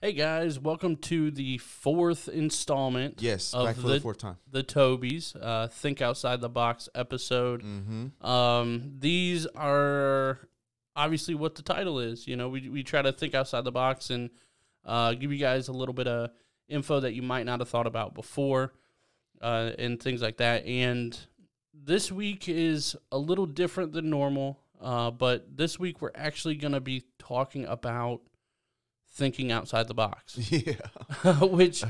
Hey guys, welcome to the fourth installment. Yes, of back for the fourth time. The TOBE's Think Outside the Box episode. These are obviously what the title is. You know, we try to think outside the box and give you guys a little bit of info that you might not have thought about before and things like that. And this week is a little different than normal, but this week we're actually going to be talking about thinking outside the box. Yeah. Which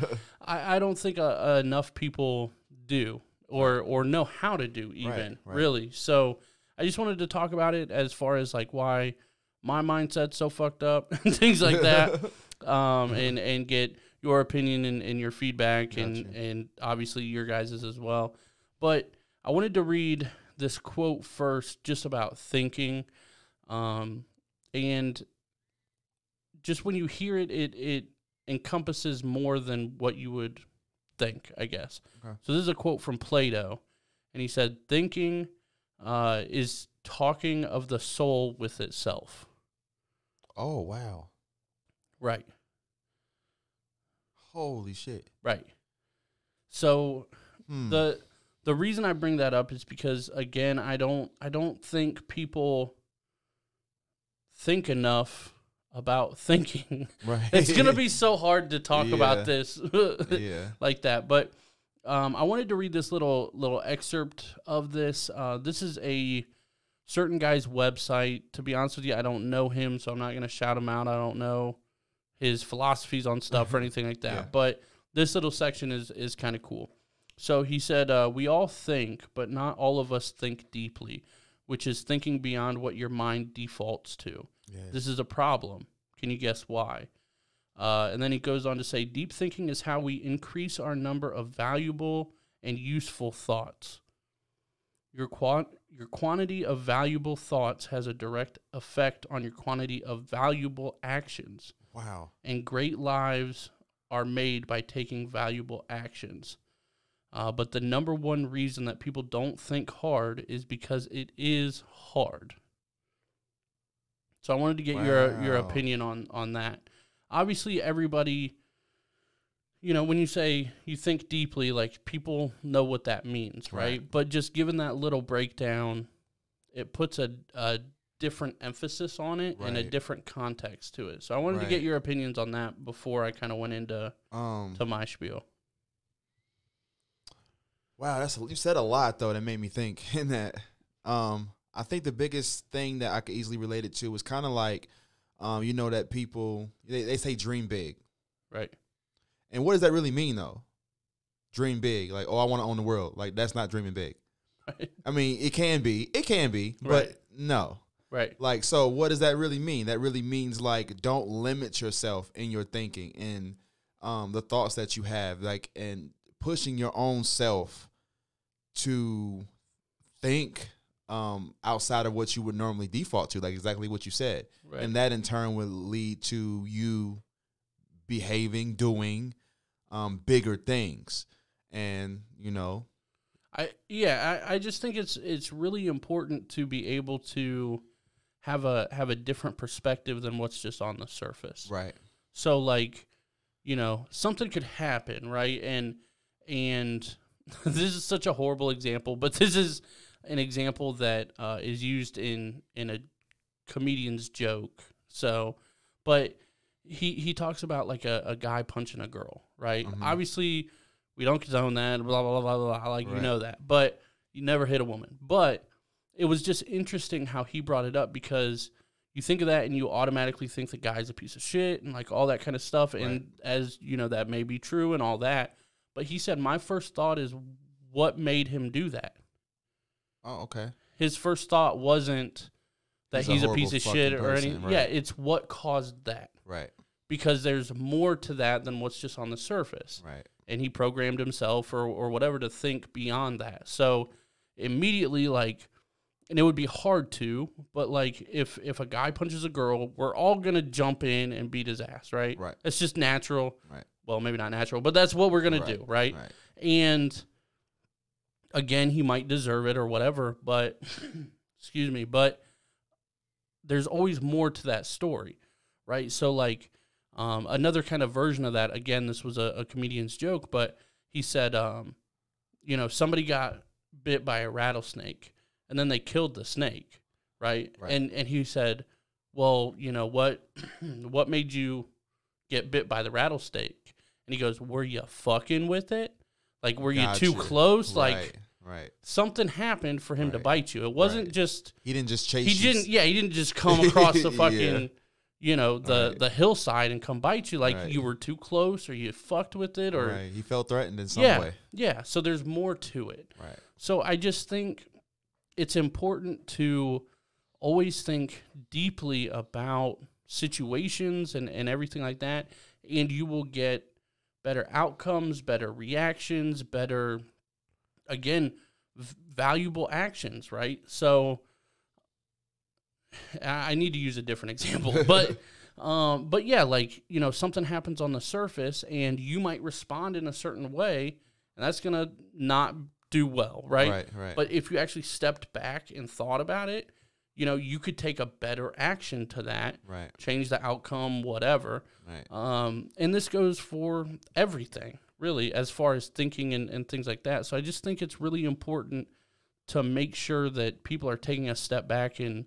I don't think enough people do or know how to do even, right. really. So I just wanted to talk about it as far as like why my mindset's so fucked up and things like that, and get your opinion and your feedback. Gotcha. and obviously your guys's as well. But I wanted to read this quote first just about thinking, and just when you hear it, it encompasses more than what you would think, I guess. Okay. So this is a quote from Plato, and he said, "Thinking is talking of the soul with itself." Oh, wow. Right. Holy shit. Right. So the reason I bring that up is because, again, I don't think people think enough about thinking. Right. It's going to be so hard to talk about this like that. But I wanted to read this little excerpt of this. This is a certain guy's website. To be honest with you, I don't know him, so I'm not going to shout him out. I don't know his philosophies on stuff or anything like that. Yeah. But this little section is kind of cool. So he said, we all think, but not all of us think deeply, which is thinking beyond what your mind defaults to. Yes. This is a problem. Can you guess why? And then he goes on to say, deep thinking is how we increase our number of valuable and useful thoughts. Your quantity of valuable thoughts has a direct effect on your quantity of valuable actions. Wow. And great lives are made by taking valuable actions. But the number one reason that people don't think hard is because it is hard. So I wanted to get your opinion on that. Obviously, everybody, you know, when you say you think deeply, like, people know what that means, right? But just given that little breakdown, it puts a different emphasis on it and a different context to it. So I wanted to get your opinions on that before I kind of went into to my spiel. Wow, you said a lot, though, that made me think in that. I think the biggest thing that I could easily relate it to was kind of like, you know, that people, they say dream big. Right. And what does that really mean, though? Dream big. Like, oh, I want to own the world. Like, that's not dreaming big. Right. I mean, it can be, but no. Right. Like, so what does that really mean? That really means, like, don't limit yourself in your thinking and the thoughts that you have, like, and pushing your own self to think outside of what you would normally default to, like exactly what you said. Right. And that in turn will lead to you behaving, doing bigger things. And, you know. I just think it's really important to be able to have a different perspective than what's just on the surface. Right. So, like, you know, something could happen, right? And this is such a horrible example, but this is an example that is used in a comedian's joke. So, but he talks about like a guy punching a girl, right? Mm-hmm. Obviously, we don't condone that, blah, blah, blah, blah, blah, like, you know that. But you never hit a woman. But it was just interesting how he brought it up, because you think of that and you automatically think the guy's a piece of shit and like all that kind of stuff. Right. And as you know, that may be true and all that. But he said, my first thought is, what made him do that? Oh, okay. His first thought wasn't that he's a piece of shit or anything. Right. Yeah, it's what caused that. Right. Because there's more to that than what's just on the surface. Right. And he programmed himself or whatever to think beyond that. So immediately, like, and it would be hard to, but like if a guy punches a girl, we're all going to jump in and beat his ass, right? Right. It's just natural. Right. Well, maybe not natural, but that's what we're going to do, right? Right. And again, he might deserve it or whatever, but excuse me, but there's always more to that story, right? So like Another kind of version of that, again, this was a comedian's joke, but he said, somebody got bit by a rattlesnake, and then they killed the snake, right? And he said, well, what made you get bit by the rattlesnake? And he goes, were you fucking with it? Like, were you too close? Like, something happened for him to bite you. It wasn't just... He didn't just chase you. He didn't just come across the fucking, the hillside and come bite you. Like, you were too close, or you fucked with it, or... Right. He felt threatened in some way. Yeah, so there's more to it. Right. So I just think it's important to always think deeply about situations and everything like that, and you will get better outcomes, better reactions, better, again, valuable actions, right? So I need to use a different example, but yeah, like, something happens on the surface and you might respond in a certain way, and that's going to not do well, right? Right. But if you actually stepped back and thought about it, you could take a better action to that, change the outcome, whatever. Right. And this goes for everything, really, as far as thinking and things like that. So I just think it's really important to make sure that people are taking a step back and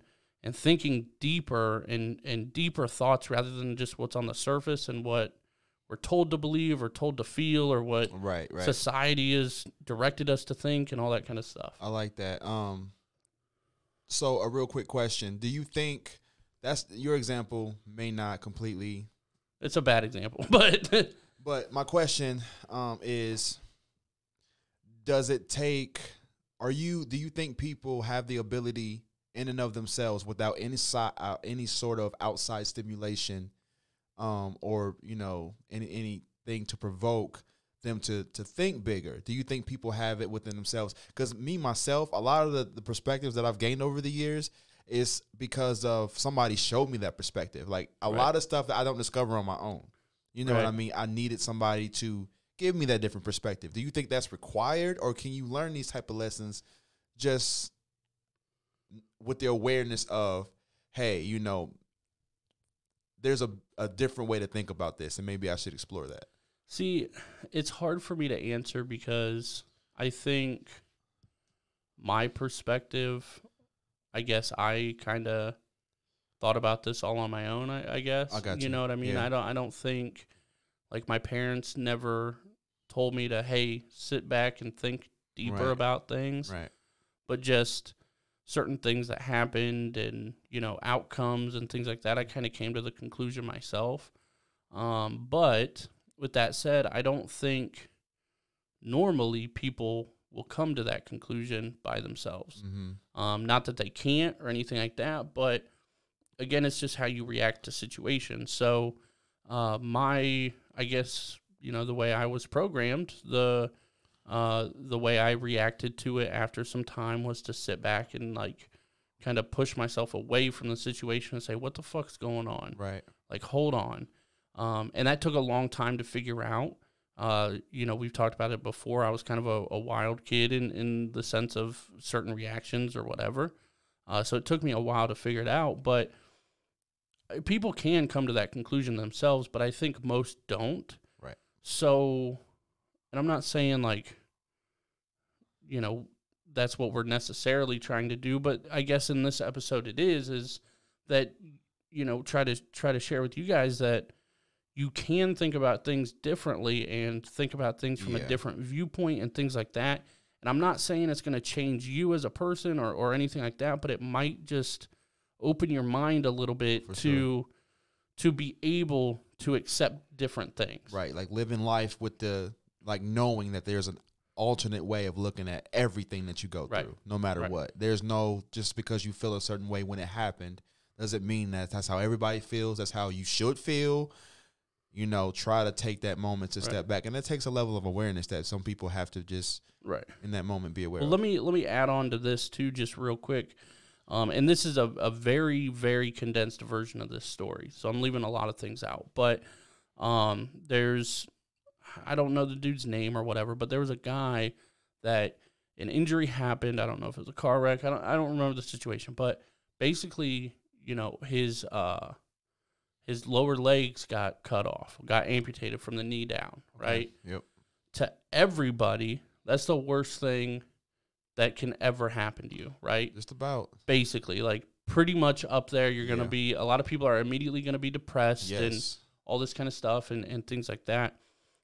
thinking deeper and deeper thoughts rather than just what's on the surface and what we're told to believe or told to feel or what society has directed us to think and all that kind of stuff. I like that. So a real quick question. Do you think that's your example may not completely... It's a bad example, but... But my question is, does it take... Do you think people have the ability in and of themselves without any sort of outside stimulation or, anything to provoke them to think bigger? Do you think people have it within themselves? Because myself, a lot of the perspectives that I've gained over the years is because of somebody showed me that perspective. Like a lot of stuff that I don't discover on my own. You know what I mean? I needed somebody to give me that different perspective. Do you think that's required, or can you learn these type of lessons just with the awareness of, hey, there's a different way to think about this, and maybe I should explore that? See, it's hard for me to answer because I think my perspective, I guess I kind of thought about this all on my own, I guess. I got you. You know what I mean? Yeah. I don't think, like, my parents never told me to, hey, sit back and think deeper about things. Right. But just certain things that happened and, outcomes and things like that, I kind of came to the conclusion myself. But with that said, I don't think normally people will come to that conclusion by themselves. Mm-hmm. Not that they can't or anything like that, but again, it's just how you react to situations. So I guess, the way I was programmed, the way I reacted to it after some time was to sit back and like kind of push myself away from the situation and say, what the fuck's going on? Right. Like, hold on. And that took a long time to figure out. We've talked about it before. I was kind of a wild kid in the sense of certain reactions or whatever. So it took me a while to figure it out. But people can come to that conclusion themselves, but I think most don't. Right. So, and I'm not saying like, that's what we're necessarily trying to do, but I guess in this episode it is that, try to share with you guys that you can think about things differently and think about things from a different viewpoint and things like that. And I'm not saying it's going to change you as a person or anything like that, but it might just open your mind a little bit to be able to accept different things. Right, like living life with knowing that there's an alternate way of looking at everything that you go through, no matter what. There's no, just because you feel a certain way when it happened, doesn't mean that that's how everybody feels. That's how you should feel. Try to take that moment to step back. And it takes a level of awareness that some people have to just, in that moment, be aware of. Let me add on to this, too, just real quick. And this is a very, very condensed version of this story. So I'm leaving a lot of things out. But there's, I don't know the dude's name or whatever, but there was a guy that an injury happened. I don't know if it was a car wreck. I don't remember the situation. But basically, his his lower legs got cut off, got amputated from the knee down, right? Yep. To everybody, that's the worst thing that can ever happen to you, right? Just about. Basically, like pretty much up there, you're going to be, a lot of people are immediately going to be depressed and all this kind of stuff and things like that.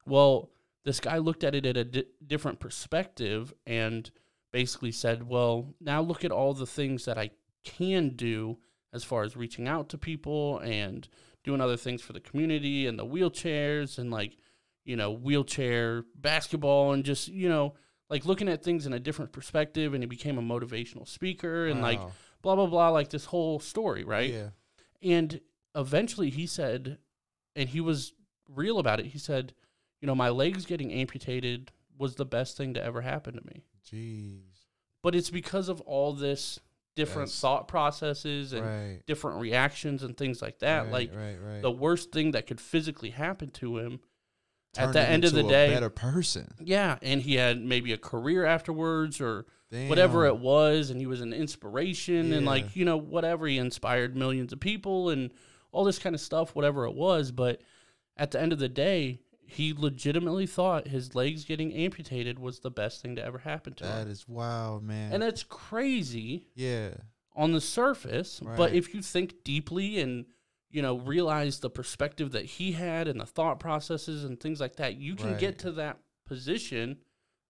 Well, this guy looked at it at a different perspective and basically said, well, now look at all the things that I can do as far as reaching out to people and doing other things for the community and the wheelchairs and like, you know, wheelchair basketball and just, you know, like looking at things in a different perspective. And he became a motivational speaker and like blah, blah, blah, like this whole story, right? Yeah. And eventually he said, and he was real about it, he said, you know, my legs getting amputated was the best thing to ever happen to me. Jeez. But it's because of all this different thought processes and different reactions and things like that. The worst thing that could physically happen to him at the end of the day, a better person. Yeah, and he had maybe a career afterwards or whatever it was, and he was an inspiration and like, you know, whatever, he inspired millions of people and all this kind of stuff, whatever it was. But at the end of the day, he legitimately thought his legs getting amputated was the best thing to ever happen to him. That is wild, man. And that's crazy. Yeah. On the surface, but if you think deeply and, you know, realize the perspective that he had and the thought processes and things like that, you can get to that position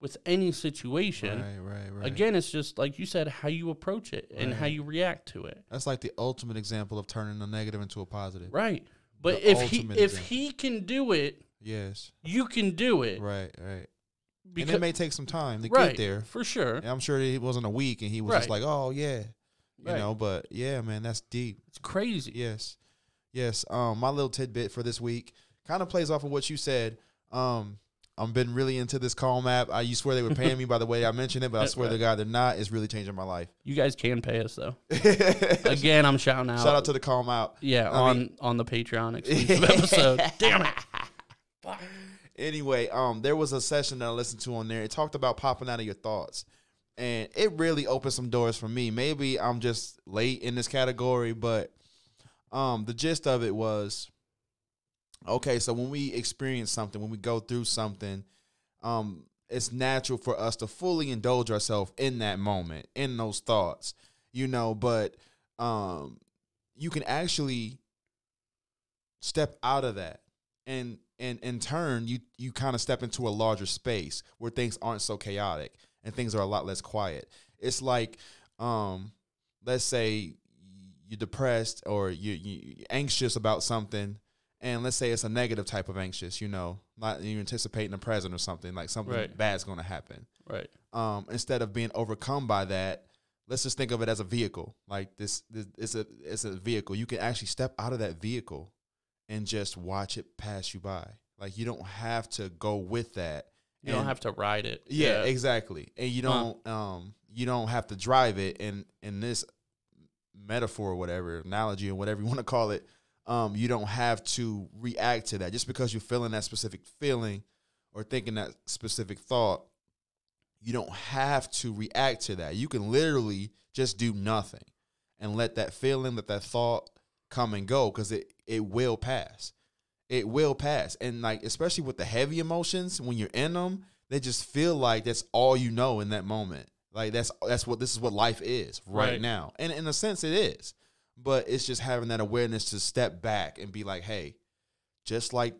with any situation. Right. Again, it's just, like you said, how you approach it and how you react to it. That's like the ultimate example of turning a negative into a positive. Right. But if he can do it, you can do it. Right. Because, and it may take some time to get there. For sure. And I'm sure it wasn't a week and he was just like, oh, yeah. You know, but yeah, man, that's deep. It's crazy. Yes. My little tidbit for this week kind of plays off of what you said. I've been really into this Calm app. You swear they were paying me by the way I mentioned it, but I swear to God they're not. It's really changing my life. You guys can pay us though. Again, I'm shouting out. Shout out to the Calm app. Yeah, on the Patreon exclusive episode. Damn it. Anyway, there was a session that I listened to on there. It talked about popping out of your thoughts. And it really opened some doors for me. Maybe I'm just late in this category, but the gist of it was, okay, so when we experience something, when we go through something, it's natural for us to fully indulge ourselves in that moment, in those thoughts, you know, but you can actually step out of that and in turn, you kind of step into a larger space where things aren't so chaotic and things are a lot less quiet. It's like, let's say you're depressed or you're anxious about something, and let's say it's a negative type of anxious, you know, like you're anticipating the present or something, like something bad's going to happen. Right. Instead of being overcome by that, let's just think of it as a vehicle. Like this it's a vehicle. You can actually step out of that vehicle and just watch it pass you by. Like you don't have to go with that. You don't have to ride it. Yeah, exactly. And you don't have to drive it. And in this metaphor or whatever, analogy or whatever you want to call it, you don't have to react to that. Just because you're feeling that specific feeling or thinking that specific thought, you don't have to react to that. You can literally just do nothing and let that feeling, let that thought come and go, because it will pass. It will pass. And like, especially with the heavy emotions, when you're in them, they just feel like that's all you know in that moment. Like this is what life is right now. And in a sense it is. But it's just having that awareness to step back and be like, hey, just like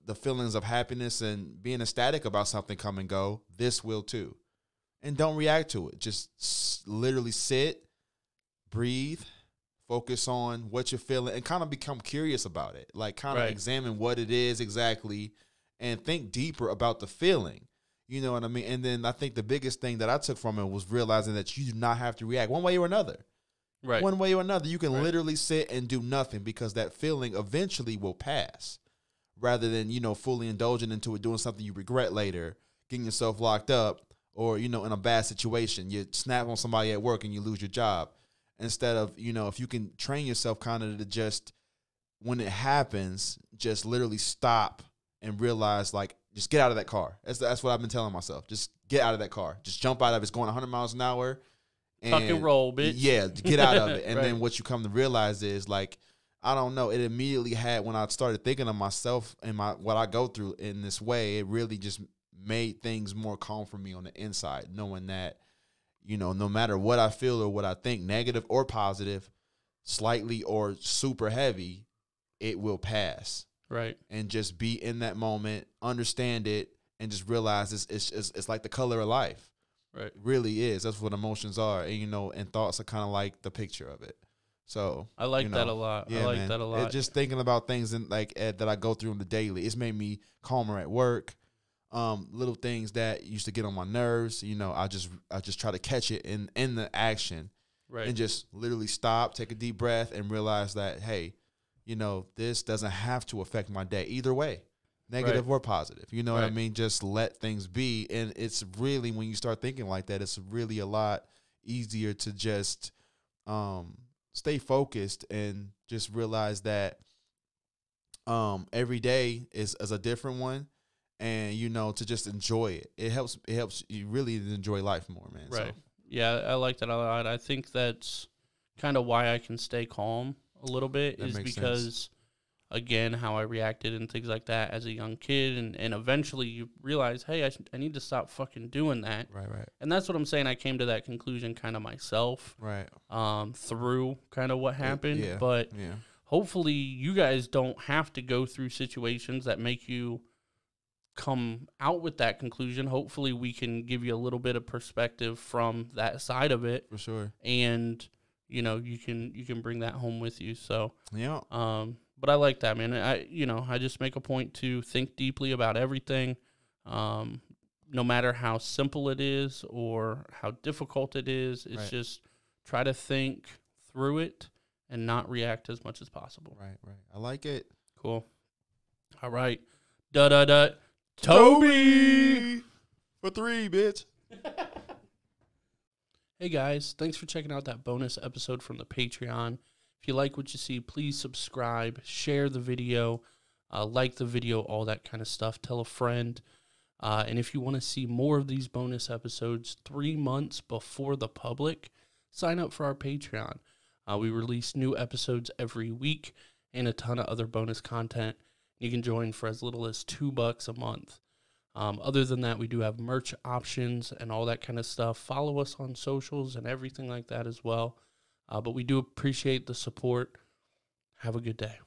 the feelings of happiness and being ecstatic about something come and go, this will too. And don't react to it. Just literally sit, breathe, focus on what you're feeling, and kind of become curious about it. Like kind of examine what it is exactly and think deeper about the feeling. You know what I mean? And then I think the biggest thing that I took from it was realizing that you do not have to react one way or another. Right. One way or another. You can literally sit and do nothing, because that feeling eventually will pass, rather than, you know, fully indulging into it, doing something you regret later, getting yourself locked up, or, you know, in a bad situation. You snap on somebody at work and you lose your job. Instead of, you know, if you can train yourself kind of to just, when it happens, just literally stop and realize, like, just get out of that car. That's what I've been telling myself. Just get out of that car. Just jump out of it. It's going 100 miles an hour. Tuck and roll, bitch. Yeah, get out of it. And then what you come to realize is, like, I don't know. It immediately had, when I started thinking of myself and what I go through in this way, it really just made things more calm for me on the inside, knowing that, you know, no matter what I feel or what I think, negative or positive, slightly or super heavy, it will pass. Right. And just be in that moment, understand it, and just realize it's like the color of life. Right. It really is. That's what emotions are. And, you know, and thoughts are kind of like the picture of it. So I like that a lot. Yeah, I like man. that a lot. Just thinking about things that I go through on the daily, it's made me calmer at work. Little things that used to get on my nerves, you know, I just try to catch it in the action, right, and just literally stop, take a deep breath, and realize that, hey, you know, this doesn't have to affect my day either way, negative or positive. You know what I mean? Just let things be, and it's really, when you start thinking like that, it's really a lot easier to just stay focused and just realize that every day is a different one. And, you know, to just enjoy it. It helps you really enjoy life more, man. Right. So. Yeah, I like that a lot. I think that's kind of why I can stay calm a little bit, is because, again, how I reacted and things like that as a young kid. And eventually you realize, hey, I need to stop fucking doing that. Right. And that's what I'm saying. I came to that conclusion kind of myself. Right. Through kind of what happened. Yeah. But hopefully you guys don't have to go through situations that make you come out with that conclusion. Hopefully we can give you a little bit of perspective from that side of it, for sure, and you know, you can bring that home with you. So yeah, but I like that, man. I just make a point to think deeply about everything, no matter how simple it is or how difficult it is. It's just try to think through it and not react as much as possible. Right. I like it. Cool. All right. TOBE for 3, bitch. Hey guys, thanks for checking out that bonus episode from the Patreon. If you like what you see, please subscribe, share the video, like the video, all that kind of stuff. Tell a friend. And if you want to see more of these bonus episodes 3 months before the public, sign up for our Patreon. We release new episodes every week and a ton of other bonus content. You can join for as little as $2 a month. Other than that, we do have merch options and all that kind of stuff. Follow us on socials and everything like that as well. But we do appreciate the support. Have a good day.